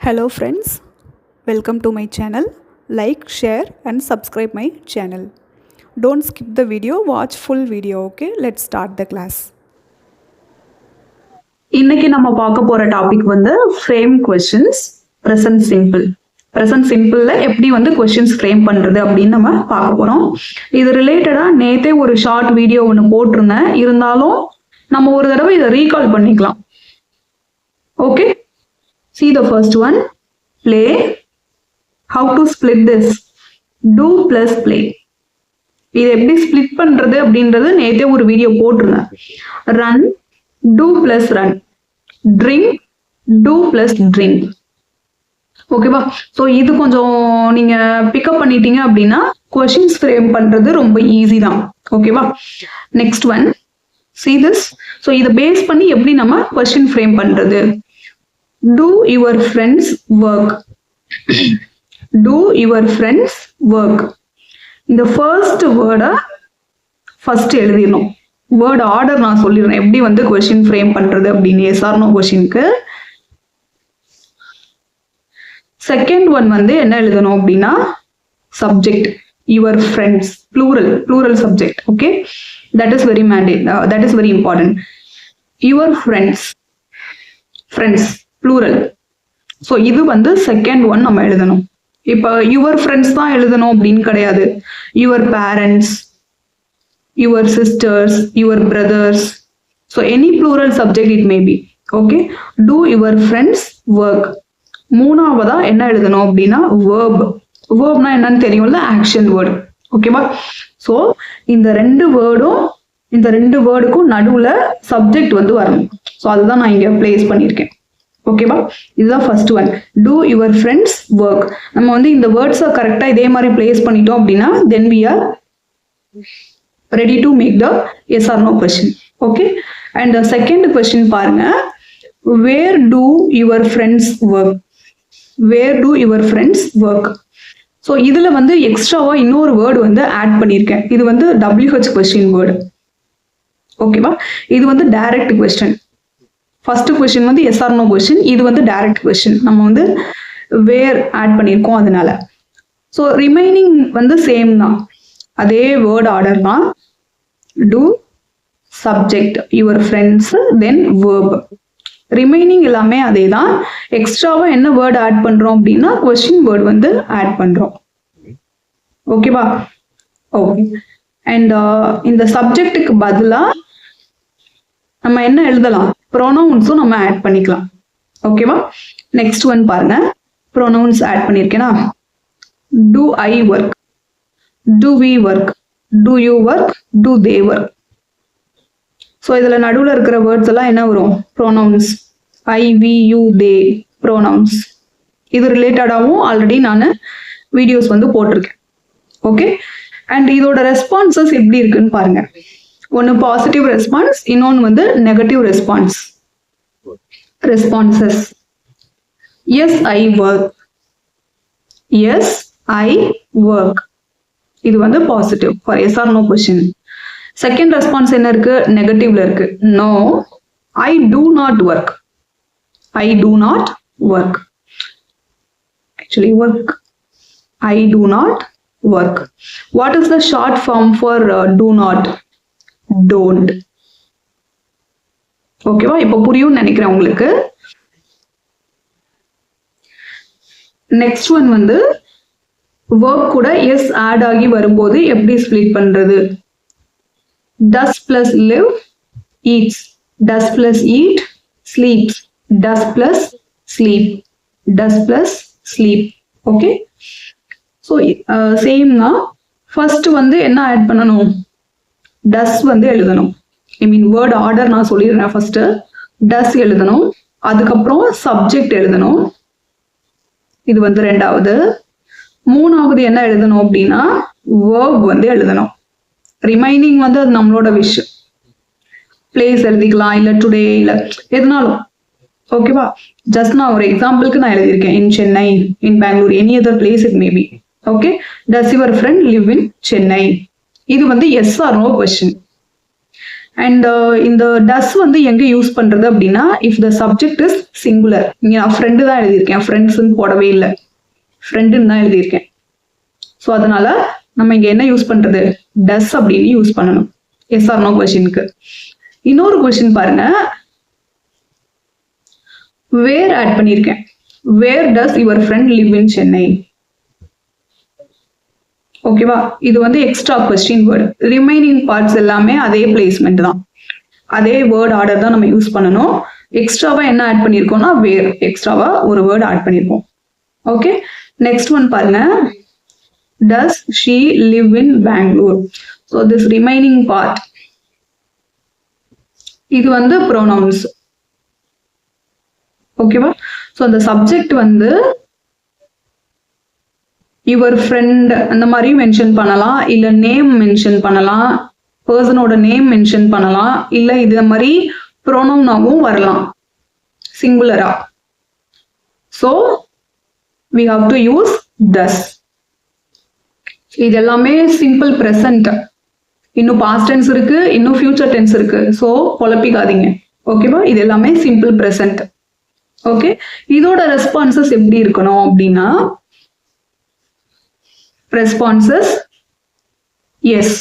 Hello friends, welcome to my channel. Like, share and subscribe my channel. Don't skip the video, watch full video. Okay, let's start the class. இன்னைக்கு நம்ம பார்க்க போற topic வந்து frame questions present simple. Present சிம்பிள்ல எப்படி வந்து questions frame பண்றது அப்படின்னு நம்ம பார்க்க போறோம். இது ரிலேட்டடா நேத்தே ஒரு ஷார்ட் வீடியோ ஒன்று போட்டிருந்தேன். இருந்தாலும் நம்ம ஒரு தடவை இதை ரீகால் பண்ணிக்கலாம். Okay, see the first one. Play. How to split this? Do plus play. இது எப்படி ஸ்பிளிட் பண்றது அப்படின்றது நேத்தே ஒரு வீடியோ போட்டிருந்தேன். Run, do plus run. Drink, do plus drink. ஓகேவா? ஸோ இது கொஞ்சம் நீங்க பிக்கப் பண்ணிட்டீங்க அப்படின்னா கொஸ்டின்ஸ் ஃப்ரேம் பண்றது ரொம்ப ஈஸி தான். ஓகேவா? Next one, see this. So இதை பேஸ் பண்ணி எப்படி நம்ம கொஸ்டின் ஃப்ரேம் பண்றது? Do your friends work. Do your friends work. இந்த ஃபர்ஸ்ட் வேர்டை ஃபர்ஸ்ட் எழுதிடணும். வேர்ட் ஆர்டர் நான் சொல்லிடுறேன் எப்படி வந்து கொஸ்டின் ஃப்ரேம் பண்றது அப்படின்னு. எஸ் ஆர் நோ கொஸ்டினுக்கு செகண்ட் ஒன் வந்து என்ன எழுதணும் அப்படின்னா subject. Your friends plural subject. Okay, that is very that is very important. Your friends plural. So இது வந்து செகண்ட் ஒன் நம்ம எழுதணும். இப்போ யுவர் ஃப்ரெண்ட்ஸ் தான் எழுதணும் அப்படின்னு கிடையாது. Your parents, your sisters, your brothers. So any plural subject it may be. Okay, do your friends work. மூணாவதா என்ன எழுதணும் அப்படின்னா வேர்ப். வேர்ப்னா என்னன்னு தெரியும்ல, ஆக்ஷன் வேர்டு. ஓகேவா? ஸோ இந்த ரெண்டு வேர்டுக்கும் நடுவுல சப்ஜெக்ட் வந்து வரணும். ஸோ அதுதான் நான் இங்க பிளேஸ் பண்ணியிருக்கேன். ஓகேவா? இதுதான் first one, two your friends work. நம்ம வந்து இந்த வேர்ட்ஸை கரெக்டா இதே மாதிரி பிளேஸ் பண்ணிட்டோம் அப்படின்னா then we are ready to make the yes or no question. Okay, and second question பாருங்க, where do your friends work. Where do your friends work. So இதுல வந்து எக்ஸ்ட்ராவா இன்னொரு வேர்டு வந்து ஆட் பண்ணியிருக்கேன். இது வந்து WH கொஸ்டின் வேர்டு. ஓகேவா? இது வந்து டைரக்ட் கொஸ்டின். ஃபர்ஸ்ட் கொஸ்டின் வந்து எஸ் ஆர் நோ கொஸ்டின், இது வந்து டைரக்ட் கொஸ்டின். நம்ம வந்து வேர் ஆட் பண்ணியிருக்கோம் அதனால. ஸோ ரிமைனிங் வந்து சேம் தான், அதே வேர்ட் ஆர்டர் தான். Do, subject, your friends, then verb. Remaining எல்லாமே அதே தான். எக்ஸ்ட்ராவா என்ன வேர்டு ஆட் பண்றோம் அப்படின்னா கொஸ்டின் வேர்டு வந்து ஆட் பண்றோம். ஓகேவா? ஓகே, அண்ட் இந்த சப்ஜெக்டுக்கு பதிலா நம்ம என்ன எழுதலாம், ப்ரொனவுன்ஸும் நம்ம ஆட் பண்ணிக்கலாம். ஓகேவா? நெக்ஸ்ட் ஒன் பாருங்க, ப்ரொனவுன்ஸ் ஆட் பண்ணியிருக்கேனா. Do I work, do we work, do you work, do they work. So இதுல நடுவில் இருக்கிற வேர்ட்ஸ் எல்லாம் என்ன வரும்? Pronouns. I, we, you, they pronouns. இது ரிலேட்டடாகவும் ஆல்ரெடி நான் வீடியோஸ் வந்து போட்டிருக்கேன். ஓகே, அண்ட் இதோட ரெஸ்பான்சஸ் எப்படி இருக்குன்னு பாருங்க. ஒன்று பாசிட்டிவ் ரெஸ்பான்ஸ், இன்னொன்று வந்து negative response. Responses, yes I work, yes I work. இது வந்து positive for yes or no question. Second response என்ன இருக்கு? நெகட்டிவ்ல இருக்கு. No, I do not work. I do not work. Actually work. I do not work. What is the short form for do not? Don't. ஓகேவா? இப்போ புரியும்னு நினைக்கிறேன் உங்களுக்கு. Next one வந்து verb கூட எஸ் ஆட் ஆகி வரும்போது எப்படி ஸ்ப்ளிட் பண்றது? does plus live, eats. does plus eat, sleeps. does plus sleep, does plus sleep. Okay, so same தான். ஃபர்ஸ்ட் வந்து என்ன ஆட் பண்ணணும்? டஸ் வந்து எழுதணும். ஐ மீன் வேர்ட் ஆர்டர் நான் சொல்லிடுறேன். ஃபர்ஸ்ட் டஸ் எழுதணும், அதுக்கப்புறம் சப்ஜெக்ட் எழுதணும். இது வந்து ரெண்டாவது. மூணாவது என்ன எழுதணும் அப்படின்னா வேர்ப் வந்து எழுதணும். ரிமைனிங் வந்து அது நம்மளோட விஷ். பிளேஸ் எழுதிக்கலாம், இல்லை டுடே, இல்லை எதுனாலும். ஓகேவா? ஜஸ்ட் நான் ஒரு எக்ஸாம்பிளுக்கு நான் எழுதியிருக்கேன். In Chennai, in Bangalore, any other place it maybe. Okay, does your friend live in Chennai. இது வந்து yes or no question. And இந்த டஸ் வந்து எங்க யூஸ் பண்றது அப்படின்னா if the subject is singular. இங்க நான் ஃப்ரெண்டு தான் எழுதியிருக்கேன், ஃப்ரெண்ட்ஸ்ன்னு போடவே இல்லை, ஃப்ரெண்டுன்னு தான் எழுதியிருக்கேன். ஸோ அதனால நம்ம இங்க என்ன யூஸ் பண்றது, டஸ் அப்படின்னு யூஸ் பண்ணணும் எஸ் ஆர் நோ கொஸ்டினுக்கு. இன்னொரு கொஸ்டின் பாருங்க, வேர் ஆட் பண்ணியிருக்கேன். Where does your friend live in Chennai. ஓகேவா, இது வந்து extra question word. Remaining parts எல்லாமே அதே பிளேஸ்மெண்ட் தான், அதே வேர்ட் ஆர்டர் தான் நம்ம யூஸ் பண்ணணும். எக்ஸ்ட்ராவா என்ன ஆட் பண்ணியிருக்கோம்னா வேர், எக்ஸ்ட்ராவா ஒரு வேர்டு ஆட் பண்ணியிருக்கோம். ஓகே, நெக்ஸ்ட் ஒன் பாருங்க, does she live in Bangalore? So this remaining part, இது வந்து pronouns. ஓகேவா, ஸோ அந்த சப்ஜெக்ட் வந்து யுவர் ஃப்ரெண்ட் அந்த மாதிரி மென்ஷன் பண்ணலாம், இல்லை நேம் மென்ஷன் பண்ணலாம், பர்சனோட நேம் மென்ஷன் பண்ணலாம், இல்லை இது மாதிரி ப்ரோனவுனாவும் வரலாம் சிங்குலரா. So we have to use does. இது எல்லாமே சிம்பிள் ப்ரெசன்ட், இன்னும் பாஸ்ட் டென்ஸ் இருக்கு, இன்னும் ஃபியூச்சர் டென்ஸ் இருக்கு. ஸோ குழப்பிக்காதீங்க. ஓகேவா, இது எல்லாமே சிம்பிள் ப்ரெசன்ட். ஓகே, இதோட ரெஸ்பான்சஸ் எப்படி இருக்கணும் அப்படின்னா, responses yes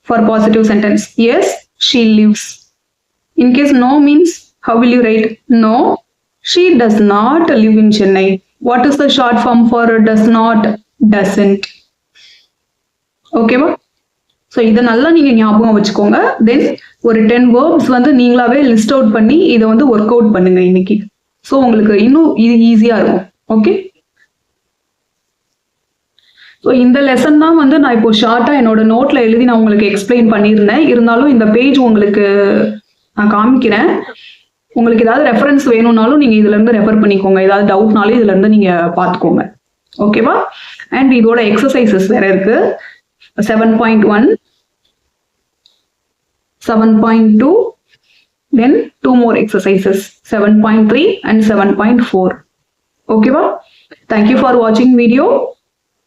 for positive sentence, yes she lives. In case no means, how will you write? No, she does not live in Chennai. What is the short form for does not? Doesn't. ஓகேவா, so இதை நல்லா நீங்கள் ஞாபகம் வச்சுக்கோங்க. தென் ஒரு 10 verbs வந்து நீங்களாவே list out பண்ணி இதை வந்து ஒர்க் அவுட் பண்ணுங்க இன்னைக்கு. ஸோ உங்களுக்கு இன்னும் இது ஈஸியாக இருக்கும். ஓகே, ஸோ இந்த லெசன் தான் வந்து நான் இப்போ ஷார்ட்டாக என்னோட நோட்டில் எழுதி நான் உங்களுக்கு எக்ஸ்பிளைன் பண்ணியிருந்தேன். இருந்தாலும் இந்த பேஜ் உங்களுக்கு நான் காமிக்கிறேன். உங்களுக்கு ஏதாவது ரெஃபரன்ஸ் வேணும்னாலும் நீங்கள் இதுலேருந்து ரெஃபர் பண்ணிக்கோங்க. ஏதாவது டவுட்னாலும் இதுலேருந்து நீங்கள் பார்த்துக்கோங்க. ஓகேவா, அண்ட் இதோட எக்ஸசைசஸ் வேற இருக்கு. 7.1, 7.2, then 2 more exercises, 7.3 and 7.4. Okay, thank you for watching video.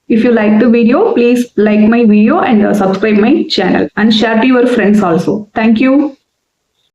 If you like the video, please like my video and subscribe my channel and share to your friends also. Thank you.